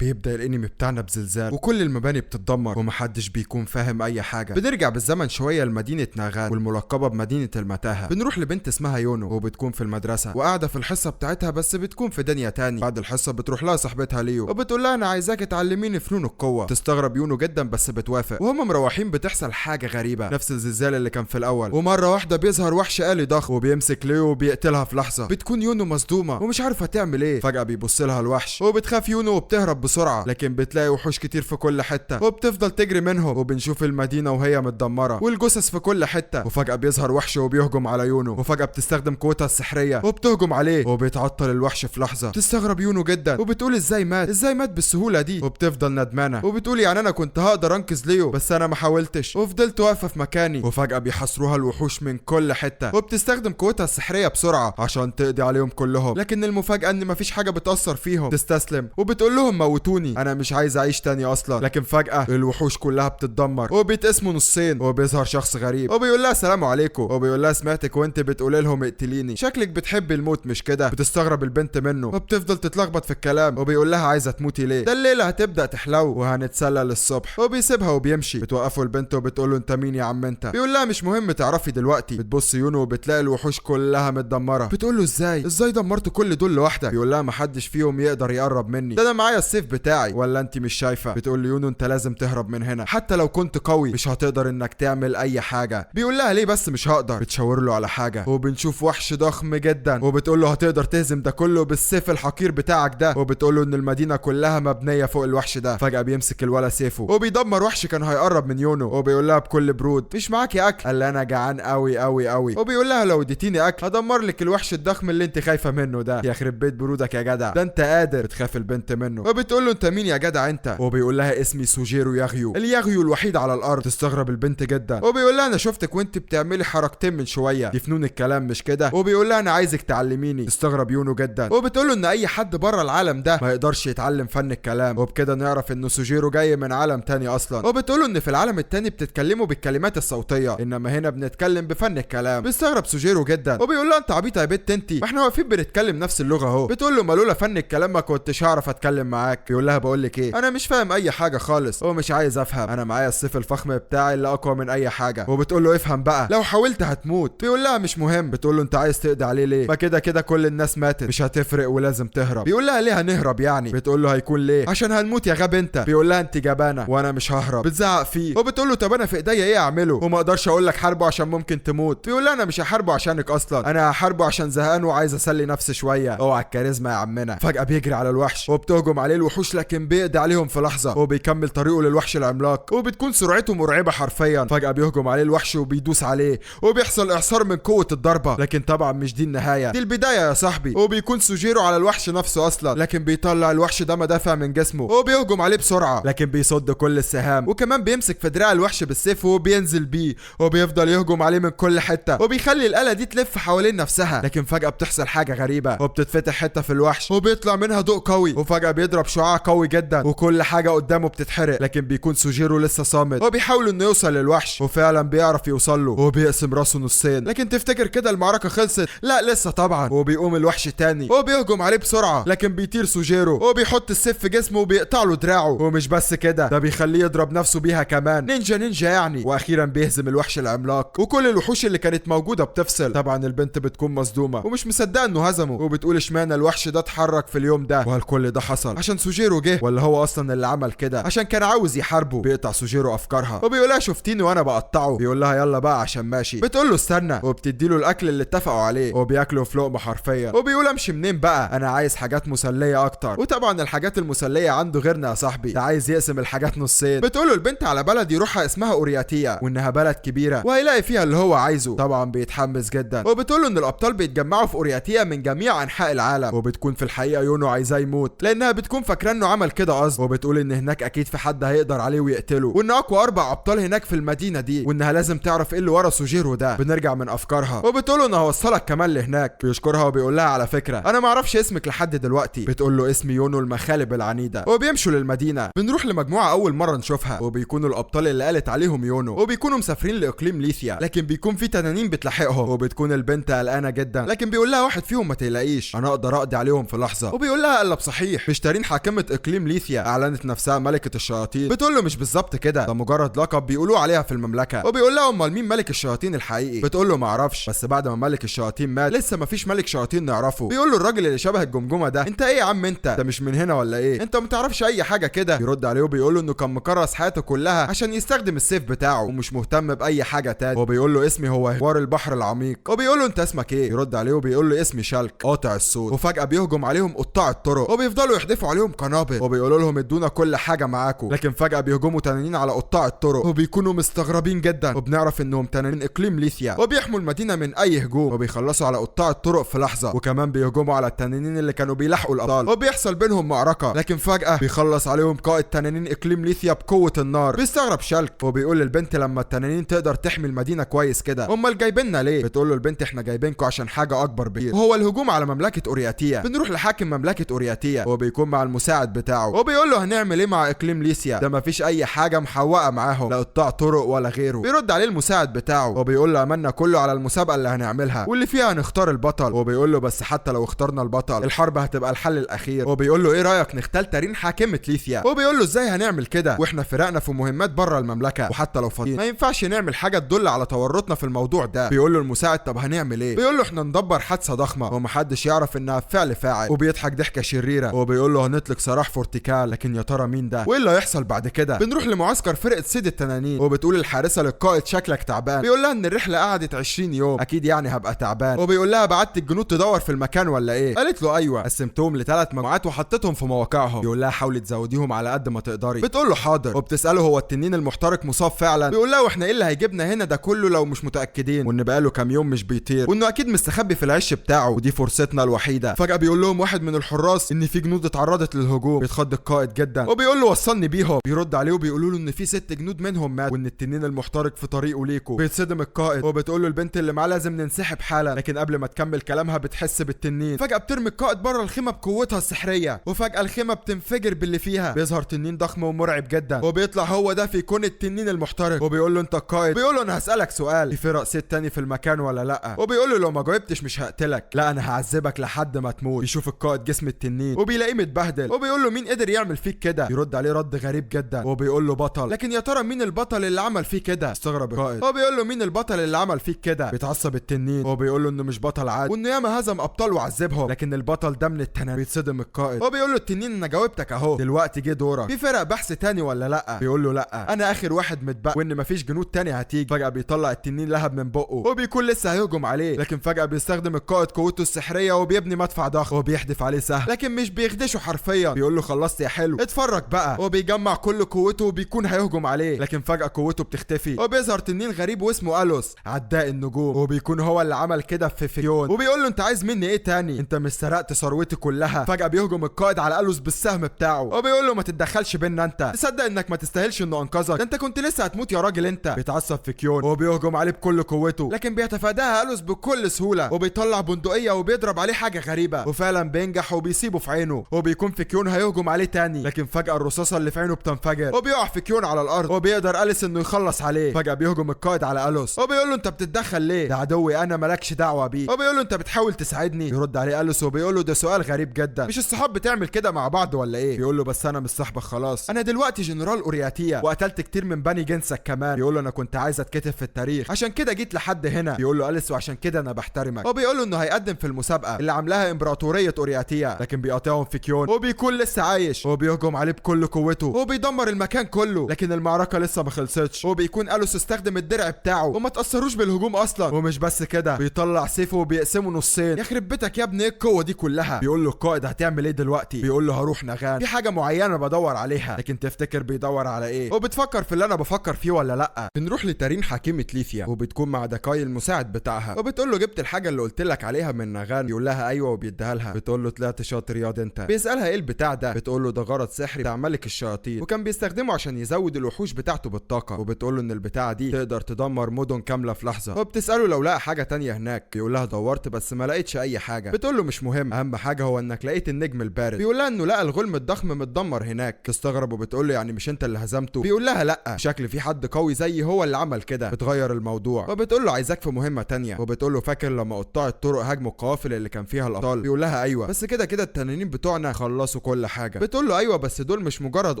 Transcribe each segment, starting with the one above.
بيبدا الانمي بتاعنا بزلزال وكل المباني بتتدمر ومحدش بيكون فاهم اي حاجه. بنرجع بالزمن شويه لمدينه ناغان والملقبه بمدينه المتاهه. بنروح لبنت اسمها يونو وبتكون في المدرسه وقاعده في الحصه بتاعتها، بس بتكون في دنيا تاني. بعد الحصه بتروح لها صاحبتها ليو وبتقول لها انا عايزاك تعلميني فنون القوه. تستغرب يونو جدا بس بتوافق. وهم مروحين بتحصل حاجه غريبه نفس الزلزال اللي كان في الاول، ومره واحده بيظهر وحش آلي ضخم وبيمسك ليو وبيقتلها في لحظه. بتكون يونو مصدومه ومش عارفه تعمل ايه. فجاه بيبص لها الوحش وبتخاف يونو وبتهرب بسرعه، لكن بتلاقي وحوش كتير في كل حته وبتفضل تجري منهم. وبنشوف المدينه وهي متدمره والجثث في كل حته. وفجاه بيظهر وحش وبيهجم على يونو، وفجاه بتستخدم قوتها السحريه وبتهجم عليه وبيتعطل الوحش في لحظه. تستغرب يونو جدا وبتقول ازاي مات بالسهوله دي. وبتفضل ندمانه وبتقول يعني انا كنت هقدر انقذ ليو بس انا ما حاولتش وفضلت واقفه في مكاني. وفجاه بيحاصروها الوحوش من كل حته وبتستخدم قوتها السحريه بسرعه عشان تقضي عليهم كلهم، لكن المفاجاه ان مفيش حاجه بتاثر فيهم. تستسلم وبتقول لهم موتوني انا مش عايز اعيش تاني اصلا. لكن فجاه الوحوش كلها بتتدمر وبيتقسموا نصين وبيظهر شخص غريب وبيقول لها السلام عليكم وبيقول لها سمعتك وانت بتقولي لهم اقتليني، شكلك بتحبي الموت مش كده؟ بتستغرب البنت منه وبتفضل تتلخبط في الكلام وبيقول لها عايزه تموتي ليه؟ ده الليله هتبدا تحلو وهنتسلى للصبح. وبيسيبها وبيمشي. بتوقفوا البنت وبتقول له انت مين يا عم انت؟ بيقول لها مش مهم تعرفي دلوقتي. بتبص يونو وبتلاقي الوحوش كلها متدمره. بتقول له ازاي دمرت كل دول لوحدك؟ بيقول لها محدش فيهم يقدر يقرب مني، ده انا معايا السيف بتاعي، ولا انت مش شايفه؟ بتقول له يونو انت لازم تهرب من هنا، حتى لو كنت قوي مش هتقدر انك تعمل اي حاجه. بيقول لها ليه بس مش هقدر؟ بتشاور له على حاجه وبنشوف وحش ضخم جدا وبتقول له هتقدر تهزم ده كله بالسيف الحقير بتاعك ده؟ وبتقول له ان المدينه كلها مبنيه فوق الوحش ده. فجاه بيمسك الولا سيفه وبيدمر وحش كان هيقرب من يونو وبيقول لها بكل برود مش معاكي اكل؟ قال انا جعان قوي قوي قوي. وبيقول لها لو اديتيني اكل هدمر لك الوحش الضخم اللي انت خايفه منه ده. يخرب بيت برودك يا جدع، ده انت قادر. بتخاف البنت منه وبتقول له انت مين يا جدع انت؟ وبيقول لها اسمي سوجيرو ياغيو، الياغيو الوحيد على الارض. تستغرب البنت جدا وبيقول لها انا شفتك وانت بتعملي حركتين من شويه، دي فنون الكلام مش كده؟ وبيقول لها انا عايزك تعلميني. تستغرب يونو جدا وبتقول له ان اي حد بره العالم ده ما يقدرش يتعلم فن الكلام. وبكده نعرف ان سوجيرو جاي من عالم تاني اصلا. وبتقول له ان في العالم التاني بتتكلموا بالكلمات الصوتيه، انما هنا بنتكلم بفن الكلام. بيستغرب سوجيرو جدا وبيقول لها انت عبيطه يا بنت انت، ما احنا واقفين بنتكلم نفس اللغه اهو. بتقول له ما لولا فن الكلام ما كنتش هعرف اتكلم معاك. بيقول لها بقول لك ايه، انا مش فاهم اي حاجه خالص ومش عايز افهم، انا معايا السيف الفخم بتاعي اللي اقوى من اي حاجه. وبتقول له افهم بقى لو حاولت هتموت. بيقول لها مش مهم. بتقول له انت عايز تقضي عليه ليه؟ ما كده كده كل الناس ماتت مش هتفرق ولازم تهرب. بيقول لها ليه هنهرب يعني؟ بتقول له هيكون ليه؟ عشان هنموت يا غبي انت. بيقول لها انت جبانه وانا مش ههرب. بتزعق فيه وبتقول له طب انا في ايديا ايه اعمله وما اقدرش اقول لك حاربه عشان ممكن تموت. بيقول لها انا مش هحاربه عشانك اصلا، انا هحاربه عشان زهقان وعايز اسلي نفسي شويه. اوعى الكاريزما يا عمنا. فجاه بيجري على الوحش وبتهجم عليه الوحوش لكن بيقضي عليهم في لحظه وبيكمل طريقه للوحش العملاق وبتكون سرعته مرعبه حرفيا. فجاه بيهجم عليه الوحش وبيدوس عليه وبيحصل اعصار من قوه الضربه، لكن طبعا مش دي النهايه، دي البدايه يا صاحبي. وبيكون سوجيرو على الوحش نفسه اصلا، لكن بيطلع الوحش ده مدافع من جسمه وبيهجم عليه بسرعه لكن بيصد كل السهام، وكمان بيمسك في دراع الوحش بالسيف وبينزل بيه وبيفضل يهجم عليه من كل حته وبيخلي الآلة دي تلف حوالين نفسها. لكن فجاه بتحصل حاجه غريبه وبتتفتح حته في الوحش وبيطلع منها ضوء قوي وفجاه بيضرب شعاع قوي جدا وكل حاجه قدامه بتتحرق، لكن بيكون سوجيرو لسه صامت وبيحاول انه يوصل للوحش وفعلا بيعرف يوصل له وبيقسم راسه نصين. لكن تفتكر كده المعركه خلصت؟ لا لسه طبعا. وبيقوم الوحش تاني وبيهجم عليه بسرعه لكن بيطير سوجيرو وبيحط السيف في جسمه وبيقطع له دراعه. ومش بس كده، ده بيخليه يضرب نفسه بيها كمان، نينجا يعني. واخيرا بيهزم الوحش العملاق وكل الوحوش اللي كانت موجوده بتفصل. طبعا البنت بتكون مصدومه ومش مصدقه انه هزمه وبتقول اشمعنى الوحش ده اتحرك في اليوم ده؟ وهل كل ده حصل عشان سوجيرو جه ولا هو اصلا اللي عمل كده عشان كان عاوز يحاربه؟ بيقطع سوجيرو افكارها وبيقولها شفتيني وانا بقطعه؟ بيقول لها يلا بقى عشان ماشي. بتقول له استنى وبتدي له الاكل اللي اتفقوا عليه وبياكله في لقمه حرفيا وبيقول امشي منين بقى، انا عايز حاجات مسليه اكتر. وطبعا الحاجات المسليه عنده غيرنا يا صاحبي، ده عايز يقسم الحاجات نصين. بتقول له البنت على بلد يروحها اسمها اورياتيا وانها بلد كبيره وهيلاقي فيها اللي هو عايزه. طبعا بيتحمس جدا وبتقول له ان الابطال بيتجمعوا في اورياتيا من جميع انحاء العالم. وبتكون في الحقيقه يونو عايزاه يموت لانها بتكون فاكره انه عمل كده قصد، وبتقول ان هناك اكيد في حد هيقدر عليه ويقتله وان اقوى 4 ابطال هناك في المدينه دي وانها لازم تعرف ايه اللي ورا سوجيرو ده. بنرجع من افكارها وبتقول له انا هوصلك كمان لهناك. بيشكرها وبيقول لها على فكره انا ما اعرفش اسمك لحد دلوقتي. بتقول له اسمي يونو المخالب العنيده. وبيمشوا للمدينه. بنروح لمجموعه اول مره نشوفها وبيكونوا الابطال اللي قالت عليهم يونو وبيكونوا مسافرين لاقليم ليثيا، لكن بيكون في تنانين بتلاحقهم وبتكون البنت قلقانه جدا، لكن بيقول لها واحد فيهم ما تقلقيش انا اقدر اقضي عليهم في لحظه. وبيقول لها قلب صحيح مش تارين حاكم حاكمة اقليم ليثيا اعلنت نفسها ملكة الشياطين. بتقول له مش بالظبط كده، ده مجرد لقب بيقولوه عليها في المملكة. وبيقول لها امال مين ملك الشياطين الحقيقي؟ بتقول له ما اعرفش، بس بعد ما ملك الشياطين مات لسه ما فيش ملك شياطين نعرفه. بيقول له الراجل اللي شبه الجمجمة ده انت ايه يا عم، انت مش من هنا ولا ايه؟ انت ما تعرفش اي حاجة كده. يرد عليه وبيقول له انه كان مكرس حياته كلها عشان يستخدم السيف بتاعه ومش مهتم باي حاجة تاني. وبيقول له اسمي هو هوار البحر العميق. وبيقول له انت اسمك ايه؟ يرد عليه وبيقول له اسمي شلك قاطع الصوت. وفجأة بيهجم عليهم قطاع الطرق وبيفضلوا يحدفوا عليهم قنابل وبيقولوا لهم ادونا كل حاجة معاكم. لكن فجأة بيهجموا تنانين على قطاع الطرق وبيكونوا مستغربين جدا، وبنعرف انهم تنانين اقليم ليثيا وبيحموا المدينة من اي هجوم، وبيخلصوا على قطاع الطرق في لحظة. وكمان بيهجموا على التنانين اللي كانوا بيلاحقوا الابطال وبيحصل بينهم معركة. لكن فجأة بيخلص عليهم قائد تنانين اقليم ليثيا بقوة النار. بيستغرب شلك وبيقول للبنت لما التنانين تقدر تحمي المدينة كويس كده امال جايبيننا ليه؟ بتقول له البنت احنا جايبينكم عشان حاجة اكبر بكتير، وهو الهجوم على مملكة اورياتيا. بنروح لحاكم مملكة اورياتيا وبيكون مع المساعد بتاعه وبيقول له هنعمل ايه مع اقليم ليثيا؟ ده مفيش اي حاجة محوقة معاهم، لا قطاع طرق ولا غيره. بيرد عليه المساعد بتاعه وبيقول له املنا كله على المسابقة اللي هنعملها واللي فيها هنختار البطل. وبيقول له بس حتى لو اخترنا البطل الحرب هتبقى الحل الاخير. وبيقول له ايه رايك نختال تارين حاكمة ليثيا؟ وبيقول له ازاي هنعمل كده واحنا فرقنا في مهمات بره المملكة، وحتى لو فاضيين ما ينفعش نعمل حاجة تدل على تورطنا في الموضوع ده. بيقول له المساعد طب هنعمل ايه؟ بيقول له احنا ندبر حادثة ضخمة ومحدش يعرف انها فعل فاعل. وبيضحك ضحكة شريرة وبيقول له هنطلق سراح فورتيكال، لكن يا ترى مين ده وايه اللي هيحصل بعد كده؟ بنروح لمعسكر فرقة صيد التنانين وبتقول الحارسة للقائد شكلك تعبان. بيقول لها ان الرحلة قعدت 20 يوم اكيد يعني هبقى تعبان. وبيقول لها بعت الجنود تدور في المكان ولا ايه؟ قالت له ايوه، قسمتهم ل3 مجموعات وحطيتهم في مواقعهم. بيقول لها حاولي تزوديهم على قد ما تقدري. بتقول له حاضر. وبتساله هو التنين المحترق مصاب فعلا؟ بيقول لها واحنا ايه اللي هيجيبنا هنا ده كله لو مش متاكدين، وان بقاله كام يوم مش بيطير، وانه اكيد مستخبي في العش بتاعه ودي فرصتنا الوحيده. فجاه بيقول لهم واحد من الحراس ان في جنود اتعرضت للهجوم. بيتخض القائد جدا وبيقول له وصلني بيهم. بيرد عليه وبيقولوا له ان في 6 جنود منهم مات وان التنين المحترق في طريقه ليكوا. بيتصدم القائد وبتقول له البنت اللي معاه لازم ننسحب حالا، لكن قبل ما تكمل كلامها بتحس بالتنين. فجاه بترمي القائد بره الخيمه بقوتها السحريه وفجاه الخيمه بتنفجر باللي فيها. بيظهر تنين ضخم ومرعب جدا وبيطلع هو ده في كون التنين المحترق. وبيقول له انت القائد؟ بيقول له انا هسالك سؤال، في فرق صيد تاني في المكان ولا لا؟ وبيقول له لو ما جاوبتش مش هقتلك، لا انا هعذبك لحد ما تموت. بيشوف القائد جسم التنين وبيلاقيه متبهدل وبيقول له مين قدر يعمل فيك كده؟ يرد عليه رد غريب جدا وبيقول له بطل، لكن يا ترى مين البطل اللي عمل فيه كده؟ استغرب القائد وبيقول له مين البطل اللي عمل فيك كده؟ بيتعصب التنين وبيقول له انه مش بطل عادي وانه ياما هزم ابطال وعذبهم، لكن البطل ده من التنانين. بيتصدم القائد وبيقول له التنين انا جاوبتك اهو، دلوقتي جه دورك، في فرق بحث تاني ولا لا؟ بيقول له لا انا اخر واحد متبقى وان مفيش جنود تاني هتيجي. فجاه بيطلع التنين لهب من بقه وبيكون لسه هيهجم عليه، لكن فجاه بيستخدم القائد قوته السحريه وبيبني مدفع ضخم وبيحدف عليه سهم، لكن مش بيخدشه حرفيا. بيقول له خلصت يا حلو اتفرج بقى. وبيجمع كل قوته وبيكون هيهجم عليه، لكن فجاه قوته بتختفي وبيظهر تنين غريب واسمه الوس عداء النجوم، وبيكون هو اللي عمل كده في فيون. وبيقول له انت عايز مني ايه تاني؟ انت مش سرقت ثروتي كلها؟ فجاه بيهجم القائد على الوس بالسهم بتاعه وبيقول له ما تتدخلش بينا، انت تصدق انك ما تستاهلش انه انقذك؟ ده انت كنت لسه هتموت يا راجل انت. بيتعصب في كيون وبيهجم عليه بكل قوته، لكن بيتفاداها الوس بكل سهوله وبيطلع بندقيه وبيضرب عليه حاجه غريبه وفعلا بينجح وبيسيبه في عينه. وبيكون في كيون هيهجم عليه تاني، لكن فجاه الرصاصه اللي في عينه بتنفجر وبيقع في كيون على الارض وبيقدر اليس انه يخلص عليه. فجاه بيهجم القائد على الوس وبيقول له انت بتتدخل ليه؟ ده عدوي انا مالكش دعوه بيه. وبيقول له انت بتحاول تساعدني؟ يرد عليه اليس وبيقول له ده سؤال غريب جدا، مش الصحاب بتعمل كده مع بعض ولا ايه؟ بيقول له بس انا مش صاحبك خلاص، انا دلوقتي جنرال اورياتيا وقتلت كتير من بني جنسك كمان. بيقول له انا كنت عايز اتكتب في التاريخ عشان كده جيت لحد هنا. بيقول له اليس وعشان كده انا بحترمك. وبيقول له انه هيقدم في المسابقه اللي عاملاها امبراطوريه اورياتيا، لكن بيقاطعهم في كيون وبيكون لسه عايش وبيهجم عليه بكل قوته وبيدمر المكان كله، لكن المعركه لسه ما خلصتش وبيكون اليس استخدم الدرع بتاعه وما تاثروش بالهجوم اصلا. ومش بس كده بيطلع سيفه وبيقسمه نصين. يخرب بيتك يا ابني ايه القوه دي كلها؟ بيقول له القائد هتعمل ايه دلوقتي؟ بيقول له هروح نغان، في حاجه معينه بدور عليها، لكن تفتكر بيدور على ايه؟ وبتفكر في اللي انا بفكر فيه ولا لا؟ بنروح لتارين حكيمه ليثيا وبتكون مع دكاي المساعد بتاعها وبتقول له جبت الحاجه اللي قلت لك عليها من نغان؟ بيقول لها ايوه وبيديها لها. بتقول له طلعت شاطر ياض انت. بيسالها ايه البتاع ده؟ بتقول له ده غرض سحري بتاع ملك الشياطين وكان بيستخدمه عشان يزود الوحوش بتاعته بالطاقه. وبتقول له ان البتاعه دي تقدر تدمر مدن كامله في لحظه. وبتساله لو لقى حاجه تانية هناك. بيقول لها دورت بس ما لقيتش اي حاجه. بتقول له مش مهم، اهم حاجه هو انك لقيت النجم البارد. بيقول لها انه لقى الغلم الضخم متدمر هناك. تستغرب وبتقول له يعني مش انت اللي هزمته؟ بيقول لها لا، شكل في حد قوي زيي هو اللي عمل كده. بتغير الموضوع وبتقول له عايزاك في مهمه تانية. وبتقول له فاكر لما قطاع الطرق هاجموا القوافل اللي كان فيها الابطال؟ بيقول لها ايوه، بس كده التنانين بتوعنا خلصوا يخلصوا كل حاجه. بتقول له ايوه بس دول مش مجرد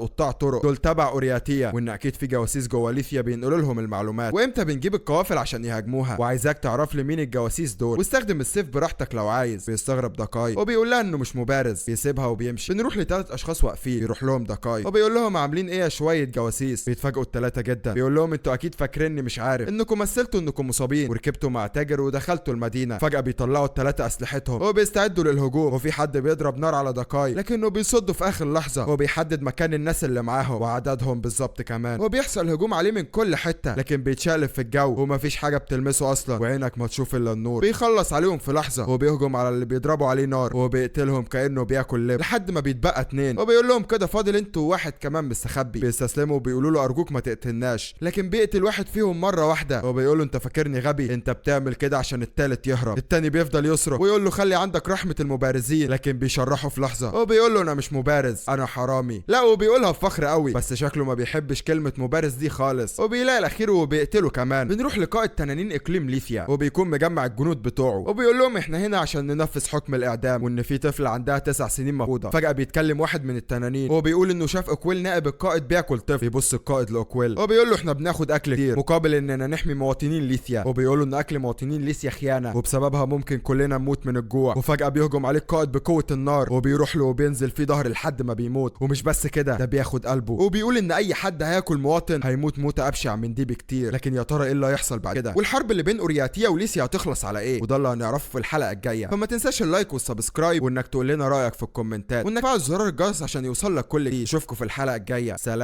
قطاع طرق، دول تبع اورياتيا، وان اكيد في جواسيس جوه ليثيا بينقلوا لهم المعلومات، وامتى بنجيب القوافل عشان يهاجموها، وعايزاك تعرف لي مين الجواسيس دول، واستخدم السيف براحتك لو عايز. بيستغرب داكاي وبيقول لها انه مش مبارز، بيسيبها وبيمشي. بنروح لثلاث اشخاص واقفين، يروح لهم داكاي وبيقول لهم عاملين ايه يا شويه جواسيس. بيتفاجئوا الثلاثه جدا، بيقول لهم انتوا اكيد فاكريني مش عارف انكم مثلتوا انكم مصابين وركبتوا مع تاجر ودخلتوا المدينه. فجاه بيطلعوا الثلاثه اسلحتهم وبيستعدوا للهجوم، وفي حد بيضرب نار على داكاي لكنه بيصده في اخر لحظه، وبيحدد مكان الناس اللي معاهم وعددهم بالظبط كمان، وبيحصل هجوم عليه من كل حته، لكن بيتشقلب في الجو ومفيش حاجه بتلمسه اصلا، وعينك ما تشوف الا النور. بيخلص عليهم في لحظه وبيهجم على اللي بيضربوا عليه نار وبيقتلهم كانه بياكل لب، لحد ما بيتبقى اتنين، وبيقول لهم كده فاضل انتوا واحد كمان مستخبي. بيستسلموا وبيقولوا له ارجوك ما تقتلناش، لكن بيقتل واحد فيهم مره واحده وبيقول له انت فاكرني غبي، انت بتعمل كده عشان التالت يهرب. التاني بيفضل يصرخ ويقول له خلي عندك رحمه المبارزين، لكن بيشرحه في لحظه وبيقول له انا مش مبارز انا حرامي. لا وبيقولها بفخر قوي، بس شكله ما بيحبش كلمه مبارز دي خالص، وبيلاقي الاخير وبيقتله كمان. بنروح لقائد تنانين اقليم ليثيا وبيكون مجمع الجنود بتوعه، وبيقول لهم احنا هنا عشان ننفذ حكم الاعدام، وان في طفل عندها 9 سنين مفقوده. فجاه بيتكلم واحد من التنانين وبيقول انه شاف اكويل نائب القائد بياكل طفل. بيبص القائد لاكويل وبيقول له احنا بناخد اكل كتير مقابل اننا نحمي مواطنين ليثيا، وبيقول له ان اكل مواطنين ليثيا خيانه وبسببها ممكن كلنا نموت من الجوع. وفجاه بيهجم عليه القائد بقوه النار وبيروح له وبينزل في ظهر لحد ما بيموت، ومش بس كده ده بياخد قلبه، وبيقول ان اي حد هياكل مواطن هيموت موته ابشع من دي بكتير. لكن يا ترى ايه اللي هيحصل بعد كده، والحرب اللي بين اورياتيا وليثيا هتخلص على ايه، وده اللي هنعرفه في الحلقه الجايه. فما تنساش اللايك والسبسكرايب، وانك تقول لنا رايك في الكومنتات، وانك تفعل زرار الجرس عشان يوصل لك كل جديد. اشوفكم في الحلقه الجايه، سلام.